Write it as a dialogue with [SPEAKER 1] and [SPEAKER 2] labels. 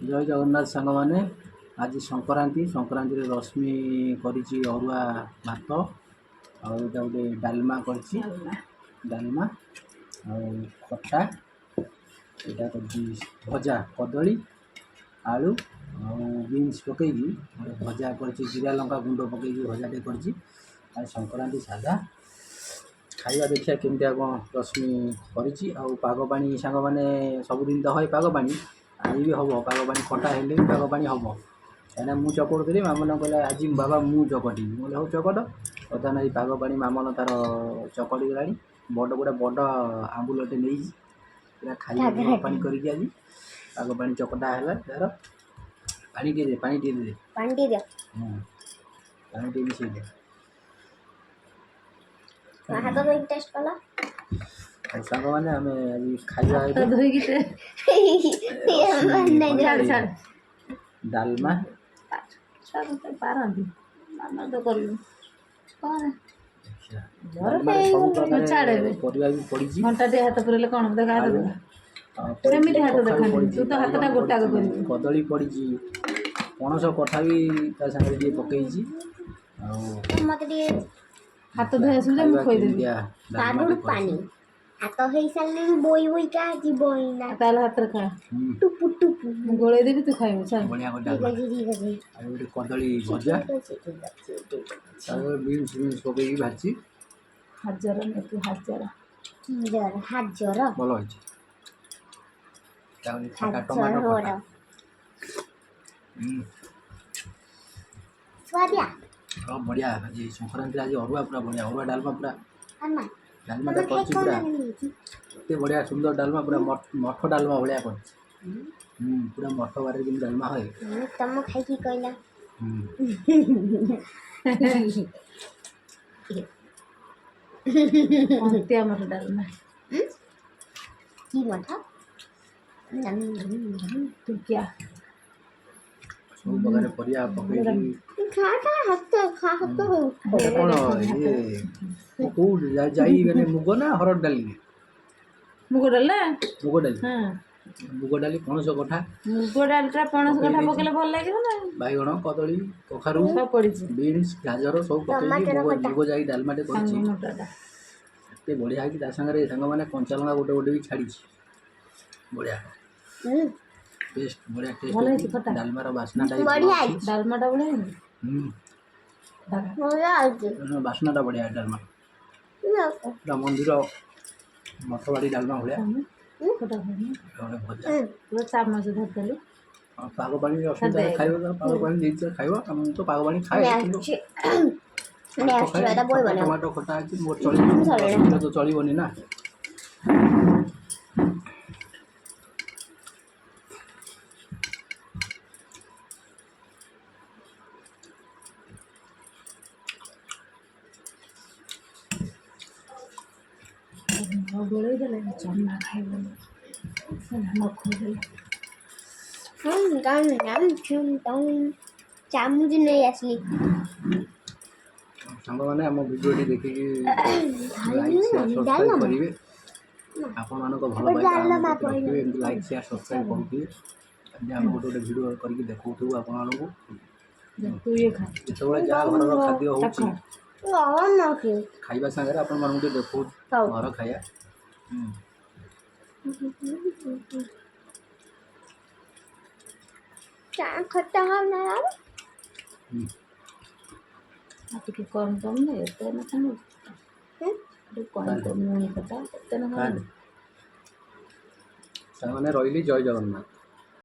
[SPEAKER 1] जय जगन्नाथ सांग मैंने आज संक्रांति संक्रांति रश्मि करी अरुआ भात आउ गोटे डालमा कर डालमा खटा यहाँ कर भजा कदली आलू बीन्स पकई गोटे भजा कर जीरा लंका गुंड पकई भजाटे कर संक्रांति साधा खाଇବା देखिए केमती कौन रश्मि करी पाग पानी सांग मैंने सबुदिन तो है पाग पानी आज भी हम पाग पानी खटा हेल्ले पाग पानी हम कहीं मुझे चकड़ुली मामन कहला आज बाबा मुझे चकटी मुझे हूँ चकट बर्तमान ये पाग पानी मामन तार चकड़ी गला बड़ गोटे बड़ आंबुलटे नहीं पूरा खाई पानी कर आज पाग पानी चकटा है तार पानी टे पानी टे पानी टे मिसे
[SPEAKER 2] हाथ धोई टेस्ट कला
[SPEAKER 1] सांग मैंने आम खाଇବା डालमा कदली पड़ी पणस कथा भी पकई
[SPEAKER 2] हाथ धोई पानी हाथ हो सारे बोई बोई का जीवन
[SPEAKER 3] हाथ खा
[SPEAKER 2] टुपु टुपु
[SPEAKER 3] गोले देवी तू खाइबो चल
[SPEAKER 1] बढ़िया गोटे कदली भजा बीन्स बीन्स पकई भाजी
[SPEAKER 3] हजार तू हजार
[SPEAKER 2] हाजर
[SPEAKER 1] भल टमाटो
[SPEAKER 2] स्वादिया
[SPEAKER 1] बढ़िया आज संक्रांति आज अरुआ पूरा बढ़िया अरुआ डालमा पूरा
[SPEAKER 2] अन्ना
[SPEAKER 1] डालमा पूरा एत बढ़िया सुंदर डालमा पूरा मठ डालमा भाया कर पूरा मठ बारे जो डालमा है
[SPEAKER 2] तुम खाई की कहला
[SPEAKER 3] अंत्या मठ डालमा
[SPEAKER 2] की मठ
[SPEAKER 3] तू क्या
[SPEAKER 1] सब प्रकार परिया पकई
[SPEAKER 2] खा खा हाथ हो
[SPEAKER 1] कौन ये कौ जाई गने मुग ना हरड डाली
[SPEAKER 3] मुग डाल
[SPEAKER 1] मुग डाली
[SPEAKER 3] हाँ
[SPEAKER 1] मुग डाली पणस कठा
[SPEAKER 3] मुग डालटा पणस कठा पकेले भल लागिबो ना
[SPEAKER 1] बैगण कदली कखारू
[SPEAKER 3] सब पड़ी
[SPEAKER 1] बीन्स गाजर सब पकई मुग जाई डालमाटे करछि
[SPEAKER 3] मटरटा
[SPEAKER 1] एते बढ़िया है कि संगे सांग मैंने कंचा लंका गोटे गोटे भी छाड़ी बढ़िया टेस्ट बढ़िया
[SPEAKER 3] भल
[SPEAKER 1] टेस्ट
[SPEAKER 3] खटा
[SPEAKER 1] डालमार बास्नाटा
[SPEAKER 2] बढ़िया
[SPEAKER 3] डालमाटा बढ़िया
[SPEAKER 2] बढ़िया
[SPEAKER 1] बास्नाटा बढ़िया डालमा पूरा मंदिर मठबाड़ी डालमा भाया
[SPEAKER 3] खटा
[SPEAKER 1] भजा
[SPEAKER 3] पूरा चामच धरदेलु
[SPEAKER 1] पाग पानी असुविधा खाइबा पाग पानी देइछ खाइबा हम तो पाग पानी खाए टमाटो खटा अछि मोर चली तो चलीबनी ना
[SPEAKER 3] गोले देले चन्ना खाइबो
[SPEAKER 2] चामुच नहीं असली
[SPEAKER 1] सांग मैंने आम वीडियो देखिए लाइक शेयर सब्सक्राइब करेंगे आपण मानक भल पाइबा लाइक शेयर सब्सक्राइब करेंगे आम गोटे गोटे वीडियो करके देखो आपण मानक
[SPEAKER 3] तू ये खा
[SPEAKER 1] जो जहाँ घर खाद्य हो खाइबा संगे आपण मानक देखो घर खाया
[SPEAKER 2] खट्टा खाना यार
[SPEAKER 3] आप के कम कम नहीं तो ना खानो कम कम नहीं पता तो ना
[SPEAKER 1] सामने रही जय जगन्नाथ।